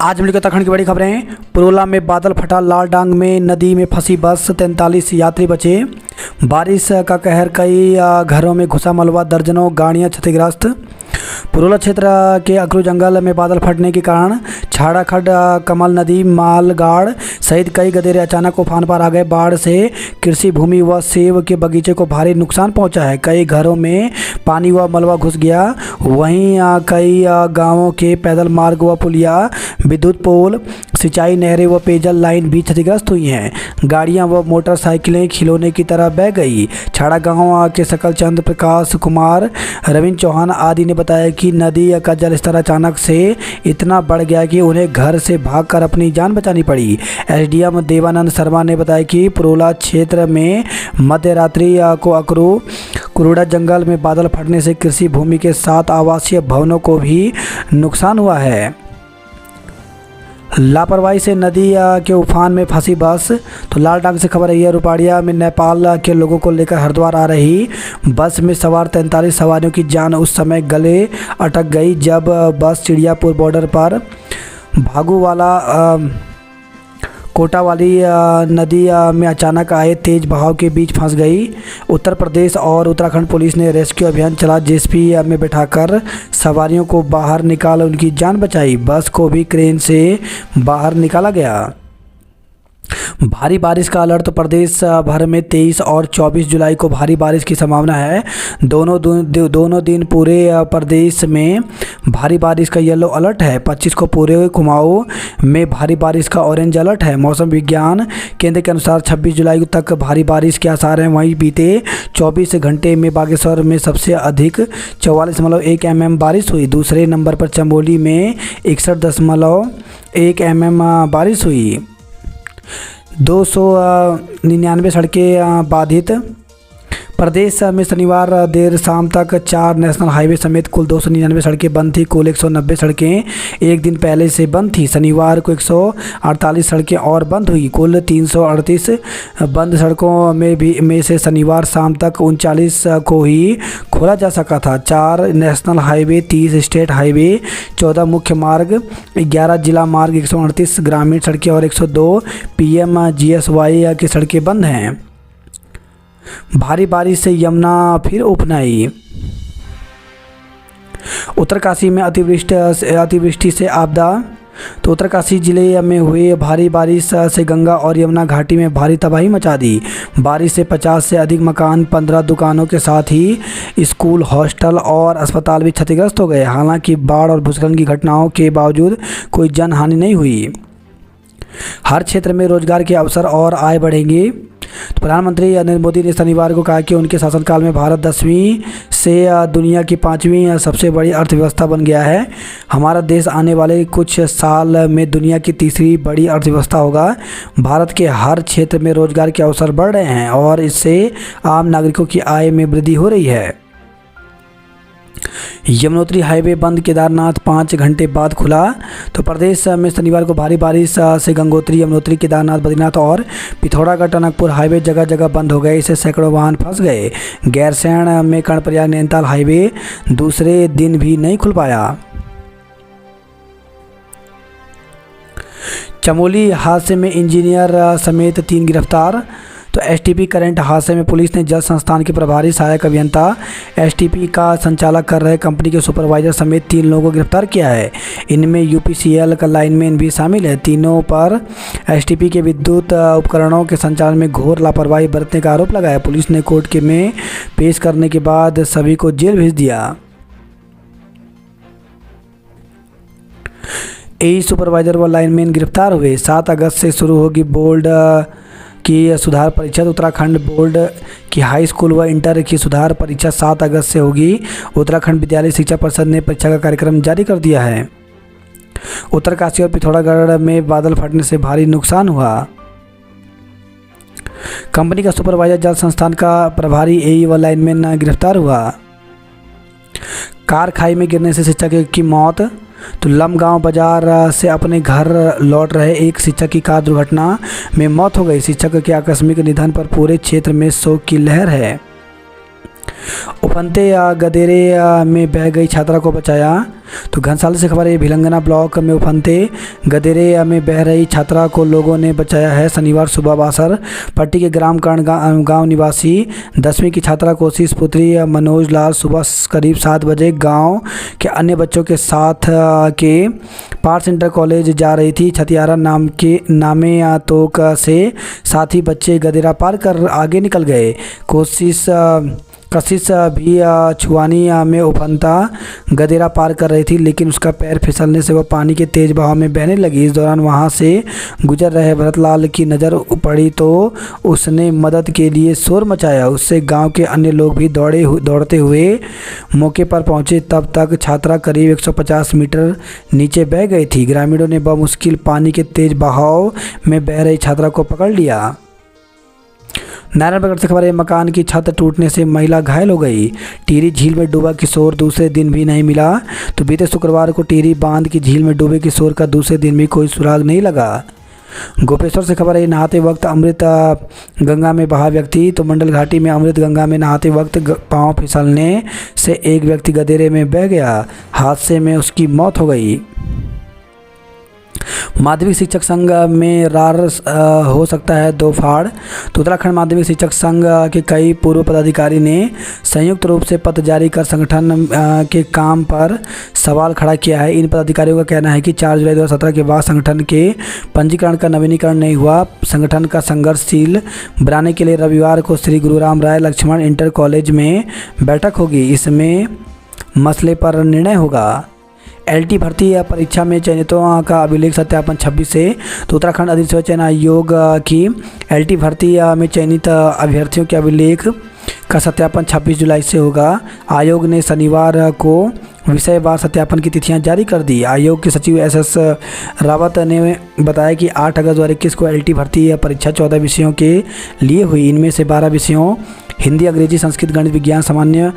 आज मिलकर उत्तराखंड की बड़ी खबरें। पुरोला में बादल फटा, लालडांग में नदी में फंसी बस, 43 यात्री बचे। बारिश का कहर, कई घरों में घुसा मलबा, दर्जनों गाड़ियां क्षतिग्रस्त। पुरोला क्षेत्र के अकरू जंगल में बादल फटने के कारण छाड़ाखड़, कमल नदी, मालगाड़ सहित कई गदेरे अचानक उफान पर आ गए। बाढ़ से कृषि भूमि व सेब के बगीचे को भारी नुकसान पहुंचा है। कई घरों में पानी व मलबा घुस गया। वहीं कई गांवों के पैदल मार्ग व पुलिया, विद्युत पोल, सिंचाई नहरें व पेयजल लाइन भी क्षतिग्रस्त हुई हैं। गाड़ियां व मोटरसाइकिलें खिलौने की तरह बह गई। छाड़ा गांव के सकल चंद, प्रकाश कुमार, रविंद्र चौहान आदि ने बताया कि नदी का जलस्तर अचानक से इतना बढ़ गया कि उन्हें घर से भागकर अपनी जान बचानी पड़ी। एसडीएम देवानंद शर्मा ने बताया कि पुरोला क्षेत्र में मध्य रात्रि को अकरू कुरुड़ा जंगल में बादल फटने से कृषि भूमि के 7 आवासीय भवनों को भी नुकसान हुआ है। लापरवाही से नदी के उफान में फंसी बस। तो लालडांग से खबर आई है। रुपाड़िया में नेपाल के लोगों को लेकर हरिद्वार आ रही बस में सवार 43 सवारियों की जान उस समय गले अटक गई जब बस चिड़ियापुर बॉर्डर पर भागूवाला कोटावाली नदी में अचानक आए तेज बहाव के बीच फंस गई। उत्तर प्रदेश और उत्तराखंड पुलिस ने रेस्क्यू अभियान चला, जेसीबी में बैठाकर सवारियों को बाहर निकाल उनकी जान बचाई। बस को भी क्रेन से बाहर निकाला गया। भारी बारिश का अलर्ट। प्रदेश भर में 23 और 24 जुलाई को भारी बारिश की संभावना है। दोनों दिन पूरे प्रदेश में भारी बारिश का येलो अलर्ट है। 25 को पूरे कुमाऊं में भारी बारिश का ऑरेंज अलर्ट है। मौसम विज्ञान केंद्र के अनुसार 26 जुलाई तक भारी बारिश के आसार हैं। वहीं बीते 24 घंटे में बागेश्वर में सबसे अधिक 44.1 mm बारिश हुई। दूसरे नंबर पर चमोली में 61.1 mm बारिश हुई। 299 सड़कें बाधित। प्रदेश में शनिवार देर शाम तक 4 नेशनल हाईवे समेत कुल 299 सड़कें बंद थी। कुल 190 सड़कें एक दिन पहले से बंद थी। शनिवार को 148 सड़कें और बंद हुई। कुल 338 बंद सड़कों में से शनिवार शाम तक 39 को ही खोला जा सका था। 4 नेशनल हाईवे, 30 स्टेट हाईवे, 14 मुख्य मार्ग, 11 जिला मार्ग, 138 ग्रामीण सड़कें और 102 PMGSY की सड़कें बंद हैं। भारी बारिश से यमुना फिर उफनाई। उत्तरकाशी में अतिवृष्टि से आपदा। तो उत्तरकाशी जिले में हुए भारी बारिश से गंगा और यमुना घाटी में भारी तबाही मचा दी। बारिश से 50 से अधिक मकान, 15 दुकानों के साथ ही स्कूल, हॉस्टल और अस्पताल भी क्षतिग्रस्त हो गए। हालांकि बाढ़ और भूस्खलन की घटनाओं के बावजूद कोई जनहानि नहीं हुई। हर क्षेत्र में रोजगार के अवसर और आय बढ़ेंगे। तो प्रधानमंत्री नरेंद्र मोदी ने शनिवार को कहा कि उनके शासनकाल में भारत 10वीं से दुनिया की 5वीं सबसे बड़ी अर्थव्यवस्था बन गया है। हमारा देश आने वाले कुछ साल में दुनिया की 3री बड़ी अर्थव्यवस्था होगा। भारत के हर क्षेत्र में रोजगार के अवसर बढ़ रहे हैं और इससे आम नागरिकों की आय में वृद्धि हो रही है। यमुनोत्री हाईवे बंद, केदारनाथ 5 घंटे बाद खुला। तो प्रदेश में शनिवार को भारी बारिश से गंगोत्री, यमुनोत्री, केदारनाथ, बद्रीनाथ और पिथौरागढ़ टनकपुर हाईवे जगह जगह बंद हो गए। इससे सैकड़ों वाहन फंस गए। गैरसैंण में कर्णप्रयाग नैनीताल हाईवे दूसरे दिन भी नहीं खुल पाया। चमोली हादसे में इंजीनियर समेत 3 गिरफ्तार। तो एसटीपी करंट हादसे में पुलिस ने जल संस्थान के प्रभारी सहायक अभियंता, एसटीपी का संचालक कर रहे कंपनी के सुपरवाइजर समेत 3 लोगों को गिरफ्तार किया है। इनमें यूपीसीएल का लाइनमैन भी शामिल है। तीनों पर एसटीपी के विद्युत उपकरणों के संचालन में घोर लापरवाही बरतने का आरोप लगाया। पुलिस ने कोर्ट में पेश करने के बाद सभी को जेल भेज दिया। एई सुपरवाइजर व लाइनमैन गिरफ्तार हुए। 7 अगस्त से शुरू होगी बोर्ड की सुधार परीक्षा। उत्तराखंड बोर्ड की हाई स्कूल व इंटर की सुधार परीक्षा 7 अगस्त से होगी। उत्तराखंड विद्यालय शिक्षा परिषद ने परीक्षा का कार्यक्रम जारी कर दिया है। उत्तरकाशी और पिथौरागढ़ में बादल फटने से भारी नुकसान हुआ। कंपनी का सुपरवाइजर, जल संस्थान का प्रभारी, एई व लाइनमैन गिरफ्तार हुआ। कार खाई में गिरने से शिक्षक की मौत। तो लमगांव बाजार से अपने घर लौट रहे एक शिक्षक की कार दुर्घटना में मौत हो गई। शिक्षक के आकस्मिक निधन पर पूरे क्षेत्र में शोक की लहर है। उफनते गदेरे में बह गई छात्रा को बचाया। तो घनसाली से खबर है, भिलंगना ब्लॉक में उफनते गदेरे में बह रही छात्रा को लोगों ने बचाया है। शनिवार सुबह बासर पट्टी के ग्राम कर्ण गांव निवासी 10वीं की छात्रा कोशिश पुत्री मनोज लाल सुबह करीब 7 बजे गांव के अन्य बच्चों के साथ के पार्स इंटर कॉलेज जा रही थी। छतियारा नामे तोक से साथी बच्चे गदेरा पार कर आगे निकल गए। कशिश भी छुआनी में उफनता गदेरा पार कर रही थी, लेकिन उसका पैर फिसलने से वह पानी के तेज बहाव में बहने लगी। इस दौरान वहां से गुजर रहे भरतलाल की नज़र पड़ी तो उसने मदद के लिए शोर मचाया। उससे गांव के अन्य लोग भी दौड़ते हुए मौके पर पहुंचे। तब तक छात्रा करीब 150 मीटर नीचे बह गई थी। ग्रामीणों ने बमुश्किल पानी के तेज बहाव में बह रही छात्रा को पकड़ लिया। नारायणगढ़ से खबर है, मकान की छत टूटने से महिला घायल हो गई। टिहरी झील में डूबा किशोर दूसरे दिन भी नहीं मिला। तो बीते शुक्रवार को टिहरी बांध की झील में डूबे किशोर का दूसरे दिन भी कोई सुराग नहीं लगा। गोपेश्वर से खबर है, नहाते वक्त अमृत गंगा में बहा व्यक्ति। तो मंडल घाटी में अमृत गंगा में नहाते वक्त पांव फिसलने से एक व्यक्ति गदेरे में बह गया। हादसे में उसकी मौत हो गई। माध्यमिक शिक्षक संघ में रार हो सकता है दो फाड़। तो उत्तराखंड माध्यमिक शिक्षक संघ के कई पूर्व पदाधिकारी ने संयुक्त रूप से पत्र जारी कर संगठन के काम पर सवाल खड़ा किया है। इन पदाधिकारियों का कहना है कि 4 जुलाई 2017 के बाद संगठन के पंजीकरण का नवीनीकरण नहीं हुआ। संगठन का संघर्षशील बनाने के लिए रविवार को श्री गुरुराम राय लक्ष्मण इंटर कॉलेज में बैठक होगी। इसमें मसले पर निर्णय होगा। एलटी भर्ती परीक्षा में चयनितों का अभिलेख सत्यापन 26 से। तो उत्तराखंड अधिसूचना चयन आयोग की एलटी भर्ती में चयनित अभ्यर्थियों के अभिलेख का सत्यापन 26 जुलाई से होगा। आयोग ने शनिवार को विषयवार सत्यापन की तिथियां जारी कर दी। आयोग के सचिव एसएस रावत ने बताया कि 8 अगस्त 2021 को एलटी भर्ती परीक्षा 14 विषयों के लिए हुई। इनमें से 12 विषयों हिंदी, अंग्रेजी, संस्कृत, गणित, विज्ञान, सामान्य,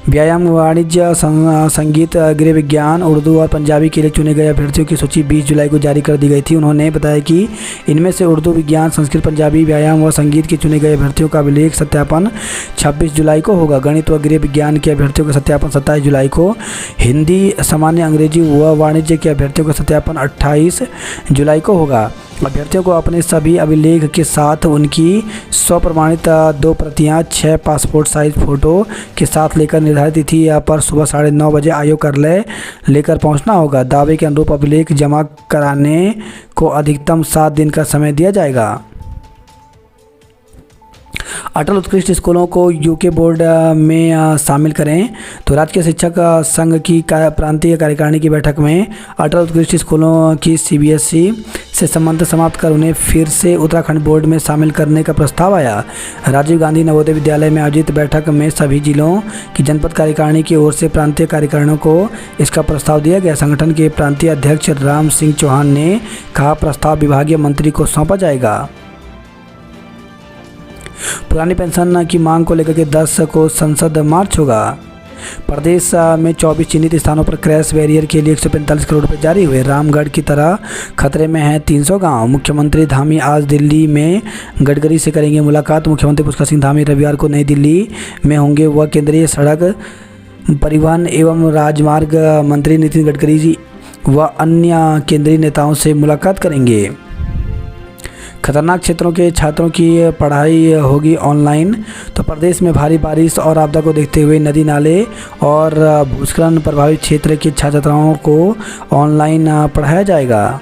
व्यायाम, वाणिज्य, संगीत, गृह विज्ञान, उर्दू और पंजाबी के लिए चुने गए अभ्यर्थियों की सूची 20 जुलाई को जारी कर दी गई थी। उन्होंने बताया कि इनमें से उर्दू, विज्ञान, संस्कृत, पंजाबी, व्यायाम व संगीत के चुने गए अभ्यर्थियों का अभिलेख सत्यापन 26 जुलाई को होगा। गणित व गृह विज्ञान के अभ्यर्थियों का सत्यापन 27 जुलाई को। हिंदी, सामान्य, अंग्रेजी व वाणिज्य के अभ्यर्थियों का सत्यापन 28 जुलाई को होगा। अभ्यर्थियों को अपने सभी अभिलेख के साथ उनकी स्वप्रमाणित 2 प्रतियां 6 पासपोर्ट साइज फ़ोटो के साथ लेकर निर्धारित तिथि पर सुबह 9:30 बजे आयोग कार्यालय लेकर पहुंचना होगा। दावे के अनुरूप अभिलेख जमा कराने को अधिकतम 7 दिन का समय दिया जाएगा। अटल उत्कृष्ट स्कूलों को यूके बोर्ड में शामिल करें। तो राजकीय शिक्षक संघ की प्रांतीय कार्यकारिणी की बैठक में अटल उत्कृष्ट स्कूलों की सीबीएसई से संबंध समाप्त कर उन्हें फिर से उत्तराखंड बोर्ड में शामिल करने का प्रस्ताव आया। राजीव गांधी नवोदय विद्यालय में आयोजित बैठक में सभी जिलों की जनपद कार्यकारिणी की ओर से प्रांतीय कार्यकारिणियों को इसका प्रस्ताव दिया गया। संगठन के प्रांतीय अध्यक्ष राम सिंह चौहान ने कहा, प्रस्ताव विभागीय मंत्री को सौंपा जाएगा। पुरानी पेंशन की मांग को लेकर के 10 को संसद मार्च होगा। प्रदेश में 24 चिन्हित स्थानों पर क्रैश बैरियर के लिए 145 करोड़ रुपए जारी हुए। रामगढ़ की तरह खतरे में हैं 300 गांव। मुख्यमंत्री धामी आज दिल्ली में गडकरी से करेंगे मुलाकात। मुख्यमंत्री पुष्कर सिंह धामी रविवार को नई दिल्ली में होंगे। वह केंद्रीय सड़क परिवहन एवं राजमार्ग मंत्री नितिन गडकरी जी व अन्य केंद्रीय नेताओं से मुलाकात करेंगे। खतरनाक क्षेत्रों के छात्रों की पढ़ाई होगी ऑनलाइन। तो प्रदेश में भारी बारिश और आपदा को देखते हुए नदी नाले और भूस्खलन प्रभावित क्षेत्र के छात्र छात्राओं को ऑनलाइन पढ़ाया जाएगा।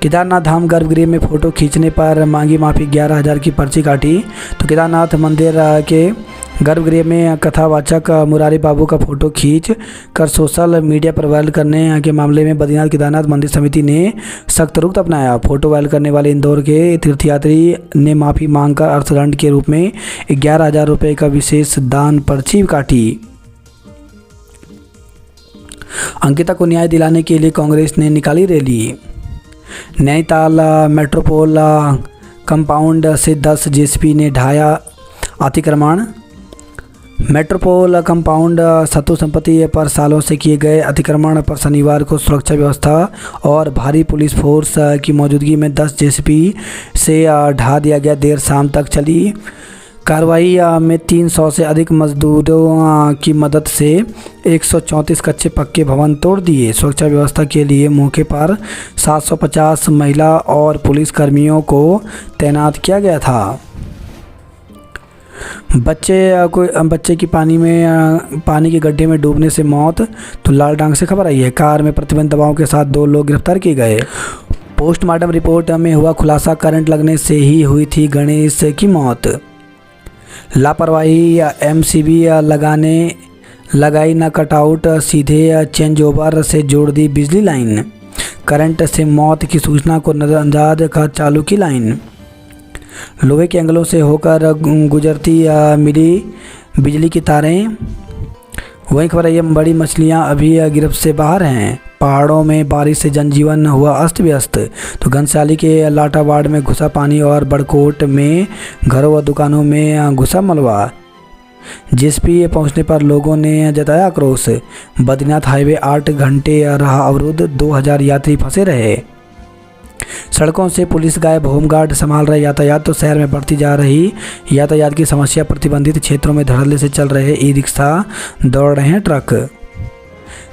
केदारनाथ धाम गर्भगृह में फ़ोटो खींचने पर मांगी माफ़ी, 11,000 की पर्ची काटी। तो केदारनाथ मंदिर के गर्भगृह में कथावाचक मुरारी बाबू का फ़ोटो खींच कर सोशल मीडिया पर वायरल करने के मामले में बद्रीनाथ केदारनाथ मंदिर समिति ने सख्त रुख अपनाया। फ़ोटो वायरल करने वाले इंदौर के तीर्थयात्री ने माफ़ी मांगकर अर्थदंड के रूप में 11,000 रुपये का विशेष दान पर्ची काटी। अंकिता को न्याय दिलाने के लिए कांग्रेस ने निकाली रैली। नैनीताल मेट्रोपोल कंपाउंड से 10 जेसीबी ने ढाया अतिक्रमण। मेट्रोपोल कंपाउंड सत्तू संपत्ति पर सालों से किए गए अतिक्रमण पर शनिवार को सुरक्षा व्यवस्था और भारी पुलिस फोर्स की मौजूदगी में 10 जेसीबी से ढा दिया गया। देर शाम तक चली कार्रवाई में 300 से अधिक मजदूरों की मदद से 134 कच्चे पक्के भवन तोड़ दिए। सुरक्षा व्यवस्था के लिए मौके पर 750 महिला और पुलिस कर्मियों को तैनात किया गया था। बच्चे की पानी के गड्ढे में डूबने से मौत, तो लाल डांग से खबर आई है। कार में प्रतिबंध दवाओं के साथ 2 लोग गिरफ्तार किए गए। पोस्टमार्टम रिपोर्ट में हुआ खुलासा, करंट लगने से ही हुई थी गणेश की मौत। लापरवाही, एमसीबी लगाई न कटआउट, सीधे चेंज ओवर से जोड़ दी बिजली लाइन। करंट से मौत की सूचना को नजरअंदाज कर चालू की लाइन। लोहे के एंगलों से होकर गुजरती मिली बिजली की तारें। वहीं खबर है, बड़ी मछलियां अभी गिरफ्त से बाहर हैं। पहाड़ों में बारिश से जनजीवन हुआ अस्त व्यस्त, तो घनसाली के लाटावाड़ में घुसा पानी और बड़कोट में घरों व दुकानों में घुसा मलबा। जेसीबी पहुंचने पर लोगों ने जताया आक्रोश। बद्रीनाथ हाईवे 8 घंटे रहा अवरुद्ध, 2000 यात्री फंसे रहे। सड़कों से पुलिस गायब, होमगार्ड संभाल रहे यातायात, तो शहर में बढ़ती जा रही यातायात की समस्या। प्रतिबंधित क्षेत्रों में धड़ल्ले से चल रहे ई रिक्शा, दौड़ रहे हैं ट्रक।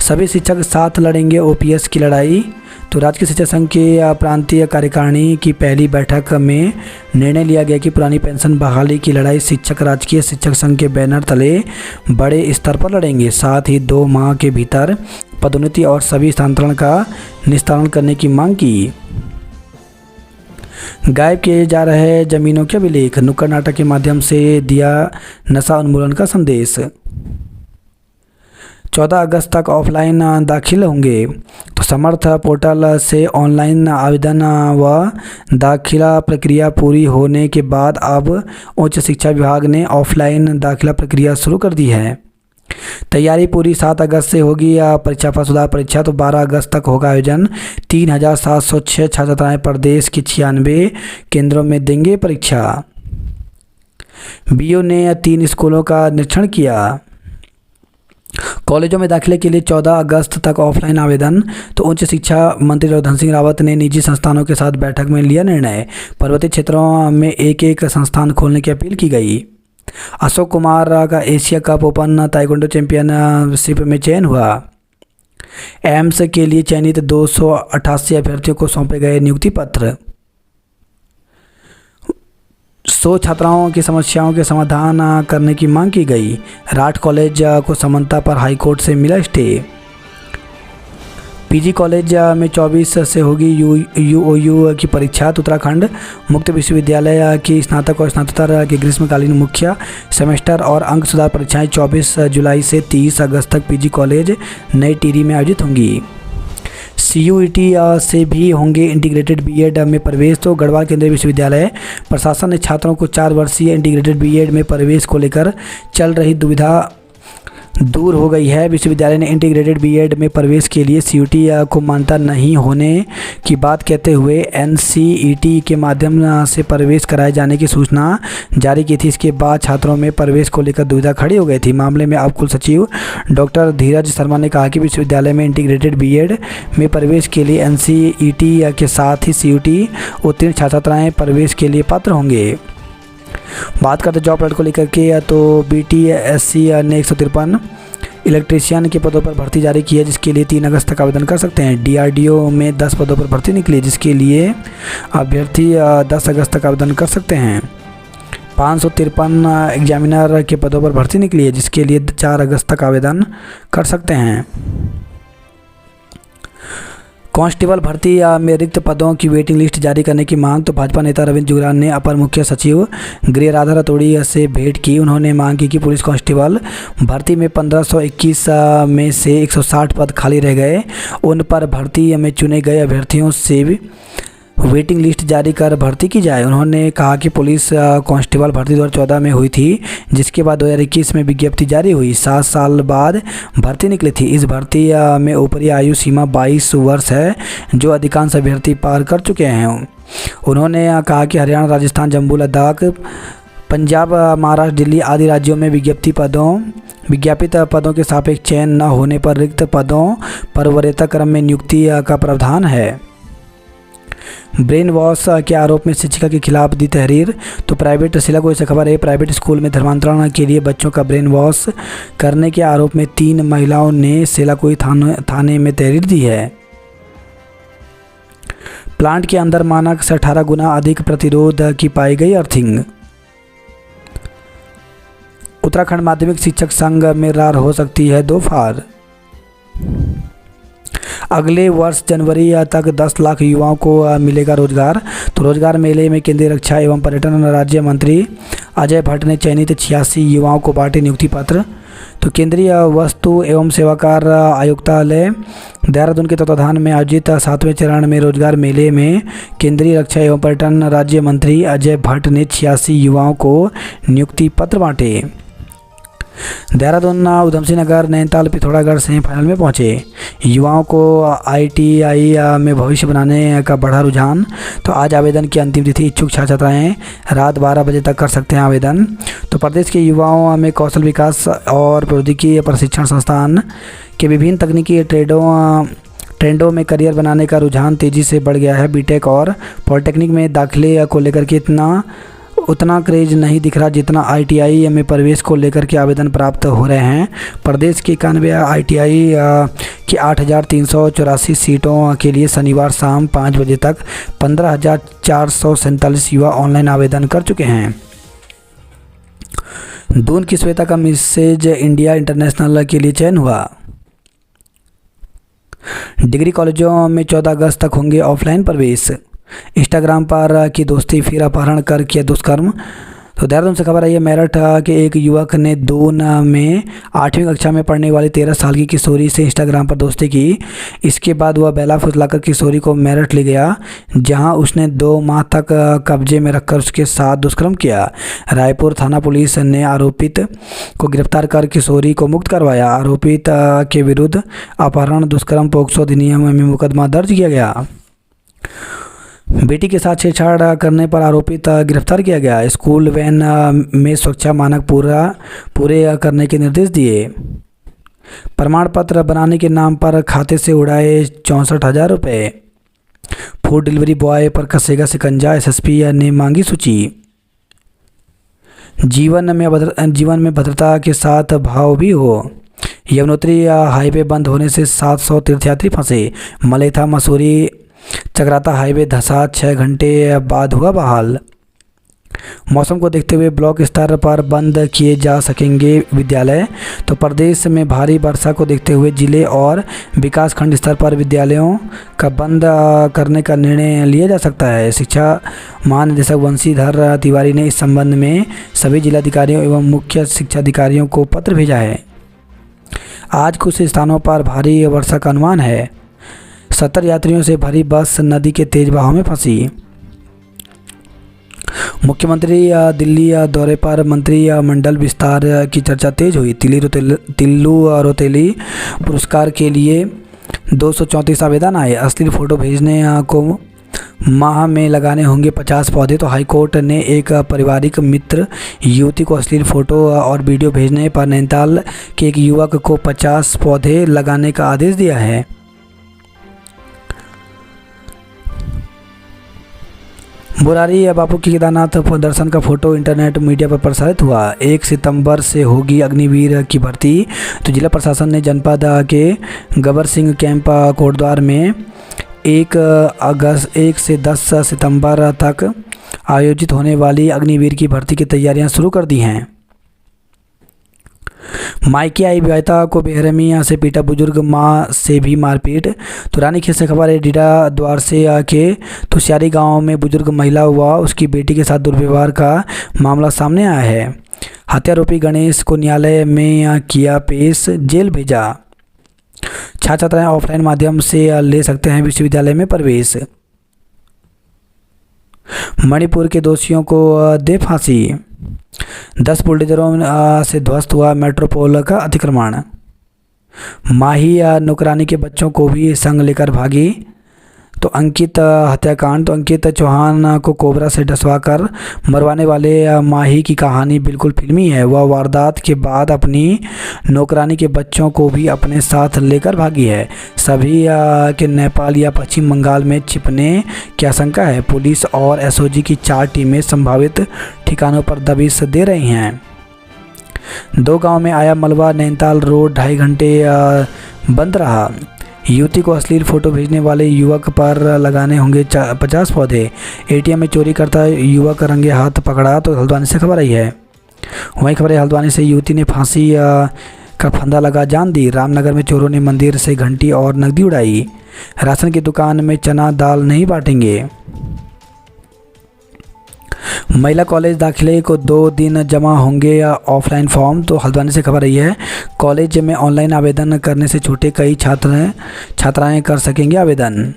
सभी शिक्षक साथ लड़ेंगे ओपीएस की लड़ाई, तो राजकीय शिक्षक संघ की प्रांतीय कार्यकारिणी की पहली बैठक में निर्णय लिया गया कि पुरानी पेंशन बहाली की लड़ाई शिक्षक राजकीय शिक्षक संघ के बैनर तले बड़े स्तर पर लड़ेंगे। साथ ही 2 माह के भीतर पदोन्नति और सभी स्थानांतरण का निस्तारण करने की मांग की। गायब किए जा रहे जमीनों के अभिलेख, नुक्कड़ नाटक के माध्यम से दिया नशा उन्मूलन का संदेश। 14 अगस्त तक ऑफलाइन दाखिल होंगे, तो समर्थ पोर्टल से ऑनलाइन आवेदन व दाखिला प्रक्रिया पूरी होने के बाद अब उच्च शिक्षा विभाग ने ऑफलाइन दाखिला प्रक्रिया शुरू कर दी है। तैयारी पूरी, 7 अगस्त से होगी परीक्षा पर सुधार परीक्षा, तो 12 अगस्त तक होगा आयोजन। 3706 छात्र छात्राएं प्रदेश के 96 केंद्रों में देंगे परीक्षा। बीओ ने 3 स्कूलों का निरीक्षण किया। कॉलेजों में दाखिले के लिए 14 अगस्त तक ऑफलाइन आवेदन, तो उच्च शिक्षा मंत्री धन सिंह रावत ने निजी संस्थानों के साथ बैठक में लिया निर्णय। पर्वतीय क्षेत्रों में एक संस्थान खोलने की अपील की गई। अशोक कुमार का Asia cup open taekwondo championship में चयन हुआ। एम्स के लिए चयनित 288 अभ्यर्थियों को सौंपे गए नियुक्ति पत्र। 100 छात्राओं की समस्याओं के समाधान करने की मांग की गई। राठ कॉलेज को समानता पर हाईकोर्ट से मिला स्टे। पीजी कॉलेज में 24 से होगी यूओयू की परीक्षा, तो उत्तराखंड मुक्त विश्वविद्यालय की स्नातक और स्नातकोत्तर की ग्रीष्मकालीन मुख्य सेमेस्टर और अंक सुधार परीक्षाएं 24 जुलाई से 30 अगस्त तक पीजी कॉलेज नई टिहरी में आयोजित होंगी। सीयूईटी से भी होंगे इंटीग्रेटेड बीएड में प्रवेश, तो गढ़वाल केंद्रीय विश्वविद्यालय प्रशासन ने छात्रों को 4 वर्षीय इंटीग्रेटेड बीएड में प्रवेश को लेकर चल रही दुविधा दूर हो गई है। विश्वविद्यालय ने इंटीग्रेटेड बीएड में प्रवेश के लिए सीयूटी को मान्यता नहीं होने की बात कहते हुए एनसीईटी के माध्यम से प्रवेश कराए जाने की सूचना जारी की थी। इसके बाद छात्रों में प्रवेश को लेकर दुविधा खड़ी हो गई थी। मामले में अब कुल सचिव डॉक्टर धीरज शर्मा ने कहा कि विश्वविद्यालय में इंटीग्रेटेड बीएड में प्रवेश के लिए एनसीईटी के साथ ही सीयूटी उत्तीर्ण छात्र छात्राएँ प्रवेश के लिए पात्र होंगे। बात करते जॉब अलर्ट को लेकर के, तो बीटीएससी ने 153 इलेक्ट्रीशियन के पदों पर भर्ती जारी की है, जिसके लिए 3 अगस्त तक आवेदन कर सकते हैं। डीआरडीओ में 10 पदों पर भर्ती निकली है, जिसके लिए अभ्यर्थी 10 अगस्त तक आवेदन कर सकते हैं। 553 एग्जामिनर के पदों पर भर्ती निकली है, जिसके लिए 4 अगस्त तक आवेदन कर सकते हैं। कांस्टेबल भर्ती में रिक्त पदों की वेटिंग लिस्ट जारी करने की मांग, तो भाजपा नेता रविंद्र जुगरान ने अपर मुख्य सचिव गृह राधा रतोड़ी से भेंट की। उन्होंने मांग की कि पुलिस कांस्टेबल भर्ती में 1521 में से 160 पद खाली रह गए, उन पर भर्ती में चुने गए अभ्यर्थियों से वेटिंग लिस्ट जारी कर भर्ती की जाए। उन्होंने कहा कि पुलिस कांस्टेबल भर्ती 2014 में हुई थी, जिसके बाद 2021 में विज्ञप्ति जारी हुई। 7 साल बाद भर्ती निकली थी। इस भर्ती में ऊपरी आयु सीमा 22 वर्ष है, जो अधिकांश अभ्यर्थी पार कर चुके हैं। उन्होंने कहा कि हरियाणा, राजस्थान, जम्मू, लद्दाख पंजाब, महाराष्ट्र, दिल्ली आदि राज्यों में विज्ञापित पदों के सापेक्ष चयन न होने पर रिक्त पदों पर वरीयता क्रम में नियुक्ति का प्रावधान है। ब्रेन वॉश के आरोप में शिक्षिका के खिलाफ दी तहरीर। तो प्राइवेट सिला को ऐसी खबर है, प्राइवेट स्कूल में धर्मांतरण के लिए बच्चों का ब्रेन वॉश करने के आरोप में 3 महिलाओं ने सिलाकोई थाने में तहरीर दी है। प्लांट के अंदर मानक से 18 गुना अधिक प्रतिरोध की पाई गई अर्थिंग। उत्तराखंड माध्यमिक शिक्षक संघ में रार हो सकती है दोफार। अगले वर्ष जनवरी तक 10 लाख युवाओं को मिलेगा रोजगार। तो रोजगार मेले में केंद्रीय रक्षा एवं पर्यटन राज्य मंत्री अजय भट्ट ने चयनित 86 युवाओं को बांटे नियुक्ति पत्र। तो केंद्रीय वस्तु एवं सेवाकर आयुक्तालय देहरादून के तत्वाधान में आयोजित 7वें चरण में रोजगार मेले में केंद्रीय रक्षा एवं पर्यटन राज्य मंत्री अजय भट्ट ने 86 युवाओं को नियुक्ति पत्र बांटे। देहरादून, उधमसिंह नगर, नैनीताल, पिथौरागढ़ सेमीफाइनल में पहुंचे। युवाओं को ITI में भविष्य बनाने का बढ़ा रुझान। तो आज आवेदन की अंतिम तिथि। इच्छुक छात्र छात्राएँ रात 12 बजे तक कर सकते हैं आवेदन। तो प्रदेश के युवाओं में कौशल विकास और प्रौद्योगिकी प्रशिक्षण संस्थान के विभिन्न तकनीकी ट्रेंडों में करियर बनाने का रुझान तेज़ी से बढ़ गया है। बीटेक और पॉलिटेक्निक में दाखिले को लेकर के उतना क्रेज नहीं दिख रहा जितना ITI में प्रवेश को लेकर के आवेदन प्राप्त हो रहे हैं। प्रदेश के 91 ITI की 8,384 सीटों के लिए शनिवार शाम 5 बजे तक 15,447 युवा ऑनलाइन आवेदन कर चुके हैं। दून की श्वेता का मिसेज इंडिया इंटरनेशनल के लिए चयन हुआ। डिग्री कॉलेजों में 14 अगस्त तक होंगे ऑफलाइन प्रवेश। इंस्टाग्राम पर की दोस्ती फिर अपहरण कर किया दुष्कर्म। तो देहरादून से खबर आई है, मेरठ के एक युवक ने दून में 8वीं कक्षा में पढ़ने वाली 13 साल की किशोरी से इंस्टाग्राम पर दोस्ती की। इसके बाद वह बेला फुसलाकर किशोरी को मेरठ ले गया, जहां उसने 2 माह तक कब्जे में रखकर उसके साथ दुष्कर्म किया। रायपुर थाना पुलिस ने आरोपित को गिरफ्तार कर किशोरी को मुक्त करवाया। आरोपित के विरुद्ध अपहरण, दुष्कर्म, पोक्सो अधिनियम में मुकदमा दर्ज किया गया। बेटी के साथ छेड़छाड़ करने पर आरोपित गिरफ्तार किया गया। स्कूल वैन में सुरक्षा मानक पूरे करने के निर्देश दिए। प्रमाण पत्र बनाने के नाम पर खाते से उड़ाए 64,000 रुपये। फूड डिलीवरी बॉय पर कसेगा शिकंजा, SSP ने मांगी सूची। जीवन में भद्रता के साथ भाव भी हो। यमुनोत्री हाईवे बंद होने से 700 तीर्थयात्री फंसे। मलेथा मसूरी चक्राता हाईवे धंसा 6 घंटे बाद हुआ बहाल। मौसम को देखते हुए ब्लॉक स्तर पर बंद किए जा सकेंगे विद्यालय। तो प्रदेश में भारी वर्षा को देखते हुए जिले और विकासखंड स्तर पर विद्यालयों का बंद करने का निर्णय लिया जा सकता है। शिक्षा महानिदेशक बंशीधर तिवारी ने इस संबंध में सभी जिलाधिकारियों एवं मुख्य शिक्षा अधिकारियों को पत्र भेजा है। आज कुछ स्थानों पर भारी वर्षा का अनुमान है। 70 यात्रियों से भरी बस नदी के तेज बहाव में फंसी। मुख्यमंत्री दिल्ली दौरे पर मंत्रिमंडल विस्तार की चर्चा तेज हुई। तिल्लू रोतेली पुरस्कार के लिए 234 आवेदन आए। अश्लील फोटो भेजने को माह में लगाने होंगे 50 पौधे। तो हाईकोर्ट ने एक पारिवारिक मित्र युवती को अश्लील फोटो और वीडियो भेजने पर नैनीताल के एक युवक को 50 पौधे लगाने का आदेश दिया है। बुरारी बापू की केदारनाथ दर्शन का फोटो इंटरनेट मीडिया पर प्रसारित हुआ। 1 सितंबर से होगी अग्निवीर की भर्ती। तो जिला प्रशासन ने जनपद के गबर सिंह कैंप कोटद्वार में 1 से 10 सितंबर तक आयोजित होने वाली अग्निवीर की भर्ती की तैयारियां शुरू कर दी हैं। मायके आई विवाहिता को बेरहमी से पीटा, बुजुर्ग मां से भी मारपीट। तो रानीखेत से खबर है, डीडा द्वार से के तुषियारी गांव में बुजुर्ग महिला व उसकी बेटी के साथ दुर्व्यवहार का मामला सामने आया है। हत्यारोपी गणेश को न्यायालय में किया पेश, जेल भेजा। छात्र छात्राएं ऑफलाइन माध्यम से ले सकते हैं विश्वविद्यालय में प्रवेश। मणिपुर के दोषियों को दे फांसी। 10 बुलडोजरों से ध्वस्त हुआ मेट्रोपोल का अतिक्रमण। माही नौकरानी के बच्चों को भी संग लेकर भागी। तो अंकित हत्याकांड, तो अंकित चौहान को कोबरा से डसवाकर मरवाने वाले माही की कहानी बिल्कुल फिल्मी है। वह वारदात के बाद अपनी नौकरानी के बच्चों को भी अपने साथ लेकर भागी है। सभी के नेपाल या पश्चिम बंगाल में छिपने की आशंका है। पुलिस और एसओजी की 4 टीमें संभावित ठिकानों पर दबिश दे रही हैं। 2 गांव में आया मलबा, नैनीताल रोड 2.5 घंटे बंद रहा। युवती को अश्लील फोटो भेजने वाले युवक पर लगाने होंगे 50 पौधे। एटीएम में चोरी करता युवक रंगे हाथ पकड़ा। तो हल्द्वानी से खबर आई है। वहीं खबर है हल्द्वानी से, युवती ने फांसी का फंदा लगा जान दी। रामनगर में चोरों ने मंदिर से घंटी और नकदी उड़ाई। राशन की दुकान में चना दाल नहीं बांटेंगे। महिला कॉलेज दाखिले को 2 दिन जमा होंगे या ऑफलाइन फॉर्म। तो हल्द्वानी से खबर आई है। कॉलेज में ऑनलाइन आवेदन करने से छूटे कई छात्राएं कर सकेंगे आवेदन।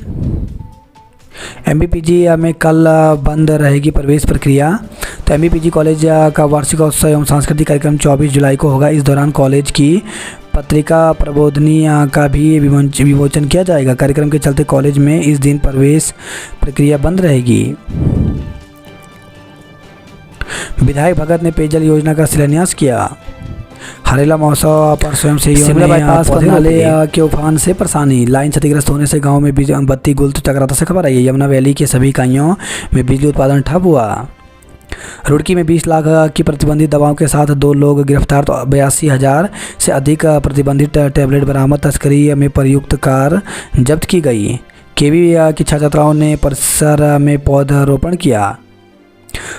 MBPG में कल बंद रहेगी प्रवेश प्रक्रिया। तो MBPG कॉलेज का वार्षिकोत्सव एवं सांस्कृतिक कार्यक्रम 24 जुलाई को होगा। इस दौरान कॉलेज की पत्रिका प्रबोधनी का भी विमोचन किया जाएगा। कार्यक्रम के चलते कॉलेज में इस दिन प्रवेश प्रक्रिया बंद रहेगी। विधायक भगत ने पेयजल योजना का शिलान्यास किया। हरेला महोत्सव पर स्वयंसेवियों ने बाईपास पर नाले के उफान से परेशानी। लाइन क्षतिग्रस्त होने से गांव में बत्ती गुल तो चक्राता से खबर आई है। यमुना वैली के सभी इकाइयों में बिजली उत्पादन ठप हुआ। रुड़की में 20 लाख की प्रतिबंधित दवाओं के साथ 2 लोग गिरफ्तार। तो 82,000 से अधिक प्रतिबंधित टैबलेट बरामद। तस्करी में प्रयुक्त कार जब्त की गई। केवी की छात्राओं ने परिसर में पौधारोपण किया।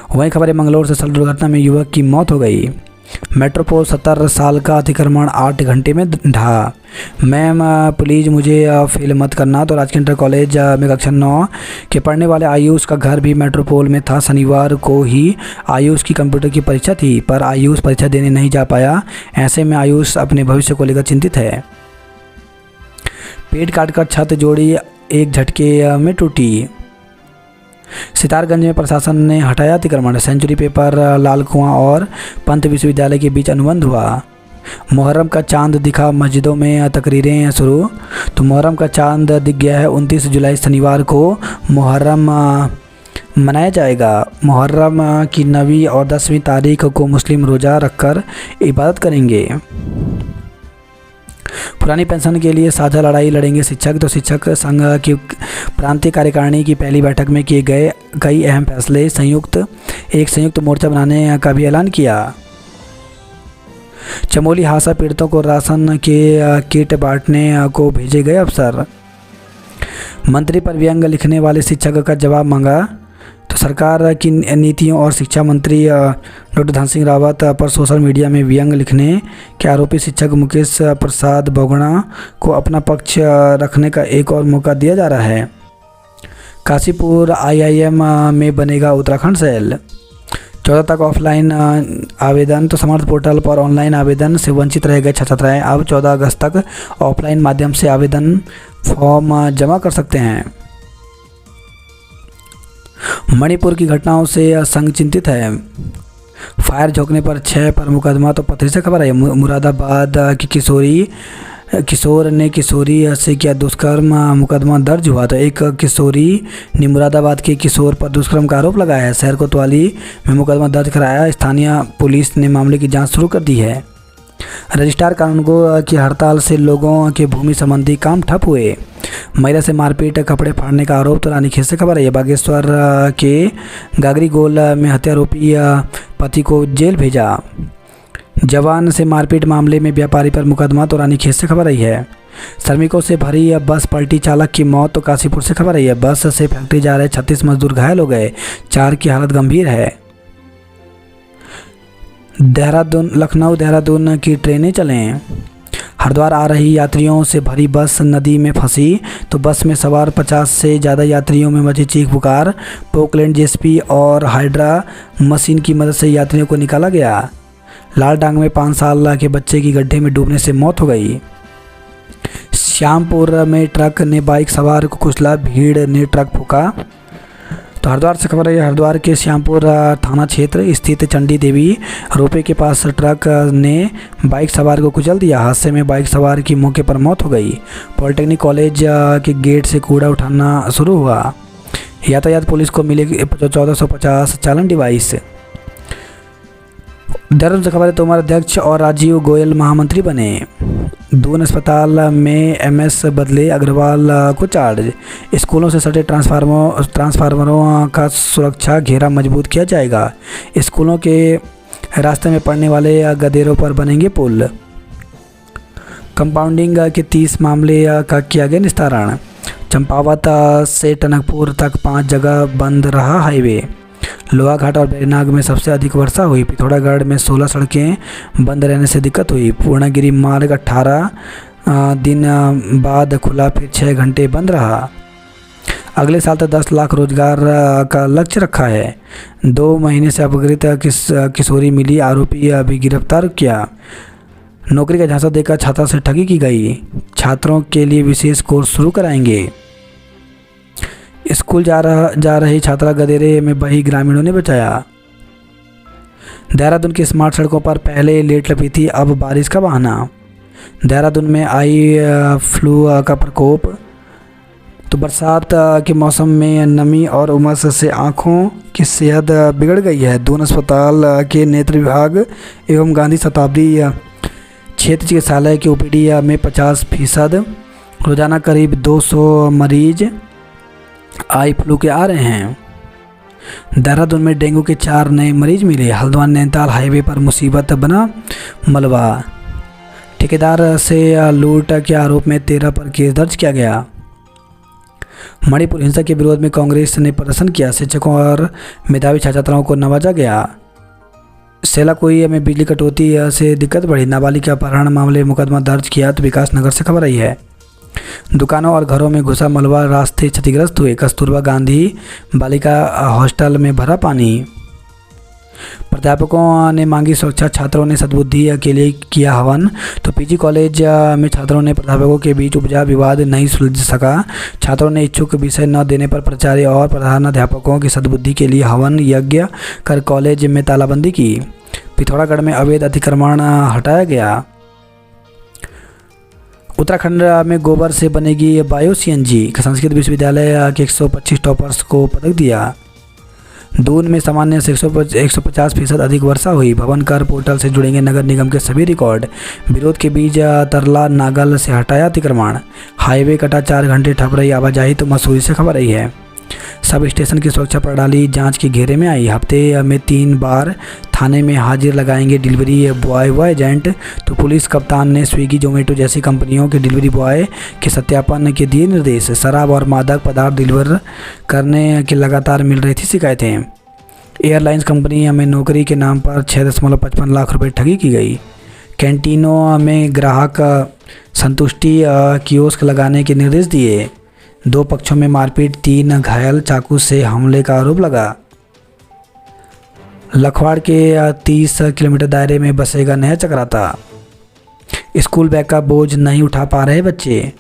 वहीं खबर है मंगलौर से सड़क दुर्घटना में युवक की मौत हो गई। मेट्रोपोल 70 साल का अतिक्रमण 8 घंटे में ढहा। मैम प्लीज़ मुझे फेल मत करना। तो राजकीय इंटर कॉलेज में कक्षा 9 के पढ़ने वाले आयुष का घर भी मेट्रोपोल में था। शनिवार को ही आयुष की कंप्यूटर की परीक्षा थी, पर आयुष परीक्षा देने नहीं जा पाया। ऐसे में आयुष अपने भविष्य को लेकर चिंतित है। पेड़ काटकर छत जोड़ी, एक झटके में टूटी। सितारगंज में प्रशासन ने हटाया अतिक्रमण। सेंचुरी पेपर, लाल कुआं और पंत विश्वविद्यालय के बीच अनुबंध हुआ। मुहर्रम का चांद दिखा, मस्जिदों में तकरीरें शुरू। तो मुहर्रम का चांद दिख गया है। 29 जुलाई शनिवार को मुहर्रम मनाया जाएगा। मुहर्रम की 9वीं और 10वीं तारीख को मुस्लिम रोज़ा रखकर इबादत करेंगे। पुरानी पेंशन के लिए साझा लड़ाई लड़ेंगे शिक्षक। तो शिक्षक संघ की प्रांतीय कार्यकारिणी की पहली बैठक में किए गए कई अहम फैसले। एक संयुक्त मोर्चा बनाने का भी ऐलान किया। चमोली हादसा पीड़ितों को राशन के किट बांटने को भेजे गए अफसर। मंत्री पर व्यंग लिखने वाले शिक्षक का जवाब मांगा। तो सरकार की नीतियों और शिक्षा मंत्री डॉक्टर धन सिंह रावत पर सोशल मीडिया में व्यंग लिखने के आरोपी शिक्षक मुकेश प्रसाद बोगड़ा को अपना पक्ष रखने का एक और मौका दिया जा रहा है। काशीपुर IIM में बनेगा उत्तराखंड सेल। 14 तक ऑफलाइन आवेदन। तो समर्थ पोर्टल पर ऑनलाइन आवेदन से वंचित रह गए छात्राएं अब 14 अगस्त तक ऑफलाइन माध्यम से आवेदन फॉर्म जमा कर सकते हैं। मणिपुर की घटनाओं से संघ चिंतित है। फायर झोंकने पर 6 पर मुकदमा। तो पत्र से खबर है मुरादाबाद की किशोर ने किशोरी से किया दुष्कर्म, मुकदमा दर्ज हुआ। तो एक किशोरी ने मुरादाबाद के किशोर पर दुष्कर्म का आरोप लगाया है। शहर कोतवाली में मुकदमा दर्ज कराया। स्थानीय पुलिस ने मामले की जांच शुरू कर दी है। रजिस्ट्रार कानूनगो की हड़ताल से लोगों के भूमि संबंधी काम ठप हुए। महिला से मारपीट, कपड़े फाड़ने का आरोप। तो रानीखेत से खबर है बागेश्वर के गागरी गोल में हत्यारोपी पति को जेल भेजा। जवान से मारपीट मामले में व्यापारी पर मुकदमा। तो रानीखेत से खबर आई है। श्रमिकों से भरी बस पलटी, चालक की मौत। तो काशीपुर से खबर आई है बस से फैक्ट्री जा रहे 36 मजदूर घायल हो गए, 4 की हालत गंभीर है। लखनऊ देहरादून की ट्रेनें चलें। हरिद्वार आ रही यात्रियों से भरी बस नदी में फंसी। तो बस में सवार 50 से ज़्यादा यात्रियों में मची चीख पुकार। पोकलैंड जेएसपी और हाइड्रा मशीन की मदद से यात्रियों को निकाला गया। लालडांग में 5 साल के बच्चे की गड्ढे में डूबने से मौत हो गई। श्यामपुर में ट्रक ने बाइक सवार को कुचला, भीड़ ने ट्रक फूका। तो हरिद्वार से खबर है, हरिद्वार के श्यामपुर थाना क्षेत्र स्थित चंडी देवी रोपे के पास ट्रक ने बाइक सवार को कुचल दिया। हादसे में बाइक सवार की मौके पर मौत हो गई। पॉलिटेक्निक कॉलेज के गेट से कूड़ा उठाना शुरू हुआ। यातायात पुलिस को मिले 1450 चालन डिवाइस। देहरादून से खबर है, तोमर अध्यक्ष और राजीव गोयल महामंत्री बने। दून अस्पताल में एमएस बदले अग्रवाल को चार्ज। स्कूलों से सटे ट्रांसफार्मरों का सुरक्षा घेरा मजबूत किया जाएगा। स्कूलों के रास्ते में पड़ने वाले गदेरों पर बनेंगे पुल। कंपाउंडिंग के 30 मामले का किया गया निस्तारण। चंपावत से टनकपुर तक 5 जगह बंद रहा हाईवे। लोहाघाट और बैरीनाग में सबसे अधिक वर्षा हुई। पिथौरागढ़ में 16 सड़कें बंद रहने से दिक्कत हुई। पूर्णगिरी मार्ग 18 दिन बाद खुला, फिर 6 घंटे बंद रहा। अगले साल तक 10 लाख रोजगार का लक्ष्य रखा है। 2 महीने से अपहृत किशोरी मिली, आरोपी अभी गिरफ्तार किया। नौकरी का झांसा देकर छात्रा से ठगी की गई। छात्रों के लिए विशेष कोर्स शुरू कराएंगे। स्कूल जा रही छात्रा गदेरे में बही, ग्रामीणों ने बचाया। देहरादून की स्मार्ट सड़कों पर पहले लेट लपी थी, अब बारिश का बहाना। देहरादून में आई फ्लू का प्रकोप। तो बरसात के मौसम में नमी और उमस से आँखों की सेहत बिगड़ गई है। दून अस्पताल के नेत्र विभाग एवं गांधी शताब्दी क्षेत्र चिकित्सालय के ओपीडी में 50%। रोजाना करीब 200 मरीज आई फ्लू के आ रहे हैं। देहरादून में डेंगू के 4 नए मरीज मिले। हल्द्वानी नैनीताल हाईवे पर मुसीबत बना मलबा। ठेकेदार से लूट के आरोप में 13 पर केस दर्ज किया गया। मणिपुर हिंसा के विरोध में कांग्रेस ने प्रदर्शन किया। शिक्षकों और मेधावी छात्राओं को नवाजा गया। सेलाकोई में बिजली कटौती से दिक्कत बढ़ी। नाबालिग के अपहरण मामले में मुकदमा दर्ज किया। तो विकास नगर से खबर आई है, दुकानों और घरों में घुसा मलबा, रास्ते क्षतिग्रस्त हुए। कस्तूरबा गांधी बालिका हॉस्टल में भरा पानी। प्राध्यापकों ने मांगी सुरक्षा, छात्रों ने सद्बुद्धि के लिए किया हवन। तो पीजी कॉलेज में छात्रों ने प्राध्यापकों के बीच उपजा विवाद नहीं सुलझ सका। छात्रों ने इच्छुक विषय न देने पर प्राचार्य और प्रधानाध्यापकों की सद्बुद्धि के लिए हवन यज्ञ कर कॉलेज में तालाबंदी की। पिथौरागढ़ में अवैध अतिक्रमण हटाया गया। उत्तराखंड में गोबर से बनेगी बायो सीएनजी। संस्कृत विश्वविद्यालय के 125 टॉपर्स को पदक दिया। दून में सामान्य से 150% अधिक वर्षा हुई। भवन कर पोर्टल से जुड़ेंगे नगर निगम के सभी रिकॉर्ड। विरोध के बीच तरला नागल से हटाया अतिक्रमण। हाईवे कटा, 4 घंटे ठप रही आवाजाही। तो मसूरी से खबर आई है, सब स्टेशन की सुरक्षा प्रणाली जांच के घेरे में आई। हफ्ते में 3 बार थाने में हाजिर लगाएंगे डिलीवरी बॉय व एजेंट। तो पुलिस कप्तान ने स्विगी जोमेटो जैसी कंपनियों के डिलीवरी बॉय के सत्यापन के दिए निर्देश। शराब और मादक पदार्थ डिलीवर करने की लगातार मिल रही थी शिकायतें। एयरलाइंस कंपनी में नौकरी के नाम पर 6.55 लाख रुपए ठगी की गई। कैंटीनों में ग्राहक संतुष्टि कियोस्क लगाने के निर्देश दिए। 2 पक्षों में मारपीट, 3 घायल, चाकू से हमले का आरोप लगा। लखवाड़ के 30 किलोमीटर दायरे में बसेगा नया चक्राता। स्कूल बैग का बोझ नहीं उठा पा रहे बच्चे।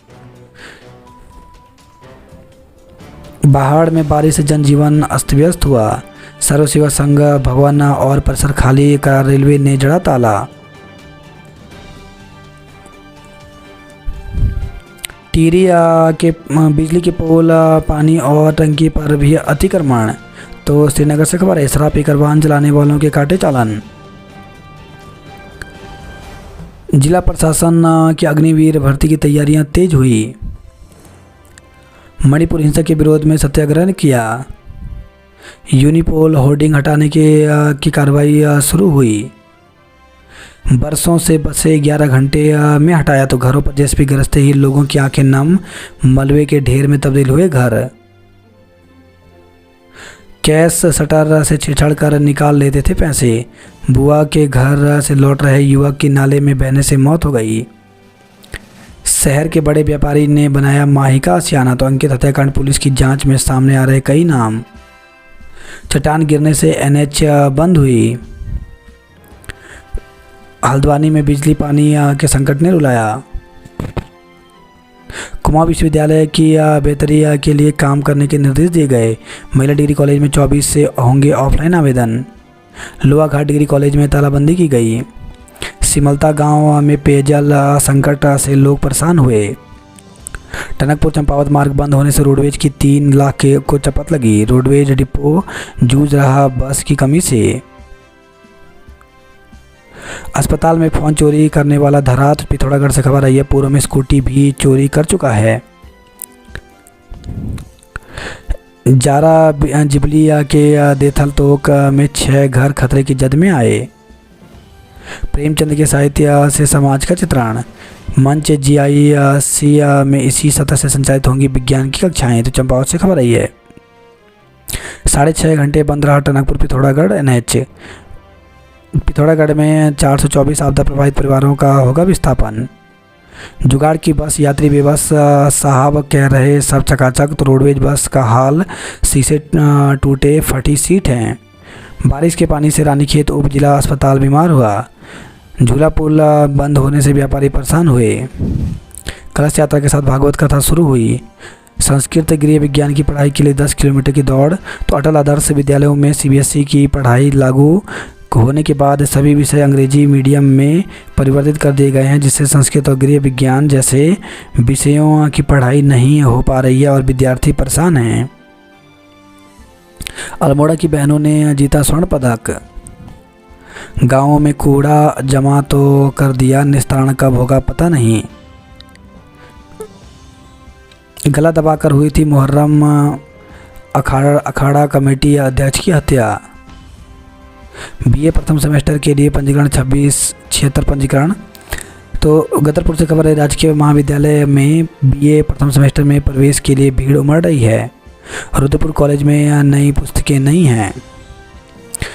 बाहर में बारिश से जनजीवन अस्त व्यस्त हुआ। सर्व सेवा संघ भवन और परिसर खाली का रेलवे ने जड़ा ताला। टिहरी के बिजली के पोल, पानी और टंकी पर भी अतिक्रमण। तो श्रीनगर से खबर है, शराब पीकर वाहन चलाने वालों के काटे चालान। जिला प्रशासन की अग्निवीर भर्ती की तैयारियां तेज हुई। मणिपुर हिंसा के विरोध में सत्याग्रह किया। यूनिपोल होर्डिंग हटाने की कार्रवाई शुरू हुई। बरसों से बसे 11 घंटे में हटाया। तो घरों पर जेसीबी गरजते ही लोगों की आंखें नम, मलबे के ढेर में तब्दील हुए घर। कैश शटर से छेड़छाड़ कर निकाल लेते थे पैसे। बुआ के घर से लौट रहे युवक की नाले में बहने से मौत हो गई। शहर के बड़े व्यापारी ने बनाया माही का आशियाना। तो अंकित हत्याकांड पुलिस की जांच में सामने आ रहे कई नाम। चट्टान गिरने से एनएच बंद हुई। हल्द्वानी में बिजली पानी के संकट ने रुलाया। कुमाऊं विश्वविद्यालय की बेहतरी के लिए काम करने के निर्देश दिए गए। महिला डिग्री कॉलेज में 24 से होंगे ऑफलाइन आवेदन। लोहा घाट डिग्री कॉलेज में तालाबंदी की गई। सिमलता गांव में पेयजल संकट से लोग परेशान हुए। टनकपुर चंपावत मार्ग बंद होने से रोडवेज की 3 लाख को चपत लगी। रोडवेज डिपो जूझ रहा बस की कमी से। अस्पताल में फ़ोन चोरी करने वाला धरा। पिथौरागढ़ से खबर आई है। पूर्व में स्कूटी भी चोरी कर चुका है। जारा जिबलिया के देथल तोक में 6 घर खतरे की जद में आए। प्रेमचंद के साहित्य से समाज का चित्रण। मंच GIC में इसी सत्र से संचालित होंगी विज्ञान की कक्षाएं। तो चंपावत से खबर आई है। 6.5 घंटे बंद रहा टनकपुर पिथौरागढ़ NH। पिथौरागढ़ में 424 आपदा प्रभावित परिवारों का होगा विस्थापन। जुगाड़ की बस यात्री बेबस साहब कह रहे सब चकाचक। तो रोडवेज बस का हाल शीशे टूटे फटी सीट हैं। बारिश के पानी से रानीखेत उप जिला अस्पताल बीमार हुआ। झूला पुल बंद होने से व्यापारी परेशान हुए। कलश यात्रा के साथ भागवत कथा शुरू हुई। संस्कृत गृह विज्ञान की पढ़ाई के लिए 10 किलोमीटर की दौड़। तो अटल आदर्श विद्यालयों में CBSE की पढ़ाई लागू होने के बाद सभी विषय अंग्रेजी मीडियम में परिवर्तित कर दिए गए हैं, जिससे संस्कृत और गृह विज्ञान जैसे विषयों की पढ़ाई नहीं हो पा रही है और विद्यार्थी परेशान हैं। अल्मोड़ा की बहनों ने जीता स्वर्ण पदक। गांवों में कूड़ा जमा तो कर दिया, निस्तारण कब होगा पता नहीं। गला दबाकर हुई थी मुहर्रम अखाड़ा कमेटी अध्यक्ष की हत्या। BA प्रथम सेमेस्टर के लिए पंजीकरण 2676 पंजीकरण। तो गदरपुर से खबर है। राजकीय महाविद्यालय में BA प्रथम सेमेस्टर में प्रवेश के लिए भीड़ उमड़ रही है। रुद्रपुर कॉलेज में नई पुस्तकें नहीं हैं।